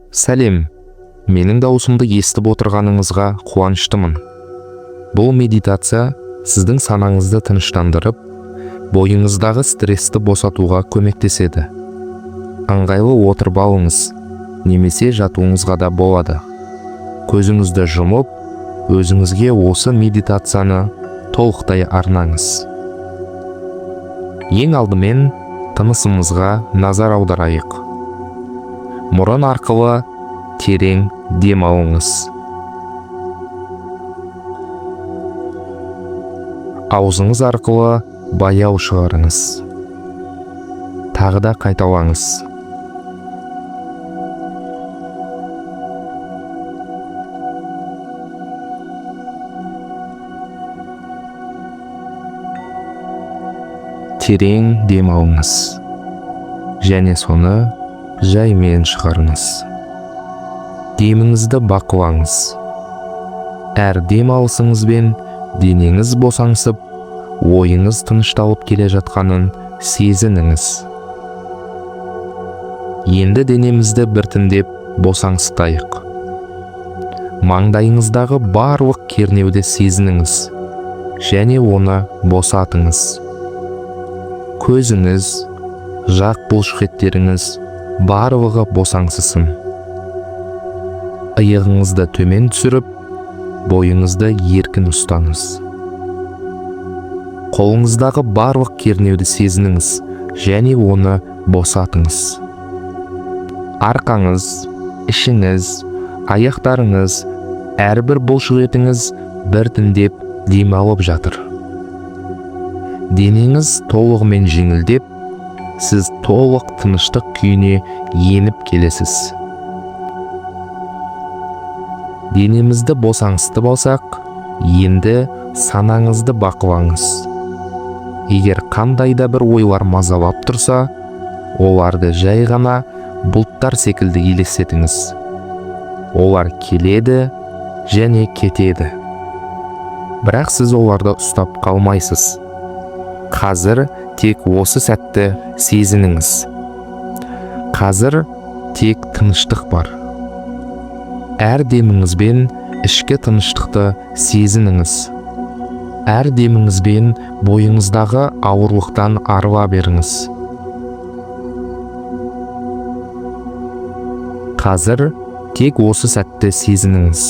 Сәлем, менің даусымды естіп отырғаныңызға қуаныштымын. Бұл медитация сіздің санаңызды тыныштандырып, бойыңыздағы стрессті босатуға көмектеседі. Ыңғайлы отырып алыңыз, немесе жатуыңызға да болады. Көзіңізді жұмып, өзіңізге осы медитацияны толықтай арнаңыз. Ең алдымен тынысымызға назар аударайық. Мұрын арқылы терең дем алыңыз. Аузыңыз арқылы баяу шығарыңыз. Тағы да қайталаңыз. Терең дем алыңыз. Және соны жаймен шығарыңыз. Деміңізді бақылаңыз. Әр дем алысыңызбен денеңіз босаңсып, ойыңыз тынышталып келе жатқанын сезініңіз. Енді денемізді біртіндеп босаңсытайық. Маңдайыңыздағы барлық кернеуді сезініңіз және оны босатыңыз. Көзіңіз, жақ бұлшықеттеріңіз барлығы босаңсысын. Иығыңызды төмен түсіріп, бойыңызды еркін ұстаңыз. Қолыңыздағы барлық кернеуді сезініңіз және оны босатыңыз. Арқаңыз, ішіңіз, аяқтарыңыз, әрбір бұлшықетіңіз біртіндеп демалып жатыр. Денеңіз толығымен жеңілдеп, сіз толық тыныштық күйіне еніп келесіз. Денемізді босаңсытып алсақ, енді санаңызды бақылаңыз. Егер қандай да бір ойлар мазалап тұрса, оларды жай ғана бұлттар секілді елестетіңіз. Олар келеді және кетеді. Бірақ сіз оларды ұстап қалмайсыз. Қазір тек осы сәтті сезініңіз. Қазір тек тыныштық бар. Әр деміңізбен ішкі тыныштықты сезініңіз. Әр деміңізбен бойыңыздағы ауырлықтан арыла беріңіз. Қазір тек осы сәтті сезініңіз.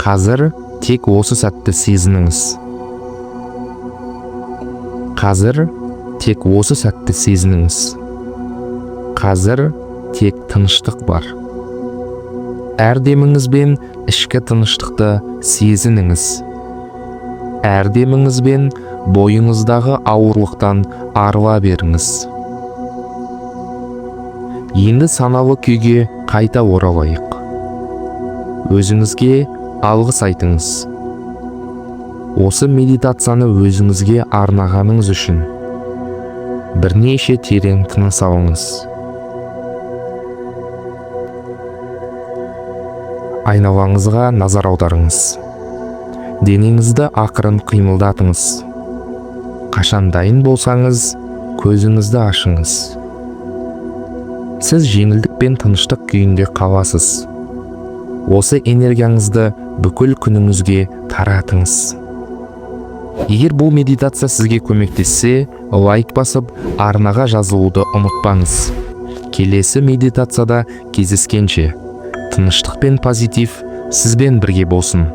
Қазір тек осы сәтті сезініңіз. Қазір тек осы сәтті сезініңіз. Қазір тек тыныштық бар. Әр деміңізбен ішкі тыныштықты сезініңіз. Әр деміңізбен бойыңыздағы ауырлықтан арыла беріңіз. Енді саналы күйге қайта оралайық. Өзіңізге алғыс айтыңыз. Осы медитацияны өзіңізге арнағаныңыз үшін бірнеше терең тыныс алыңыз. Айналаңызға назар аударыңыз. Денеңізді ақырын қимылдатыңыз. Қашан дайын болсаңыз, көзіңізді ашыңыз. Сіз жеңілдік пен тыныштық күйінде қаласыз. Осы энергияңызды бүкіл күніңізге таратыңыз. Егер бұл медитация сізге көмектессе, лайк басып, арнаға жазылуды ұмытпаңыз. Келесі медитацияда кездескенше, тыныштық пен позитив сізбен бірге болсын.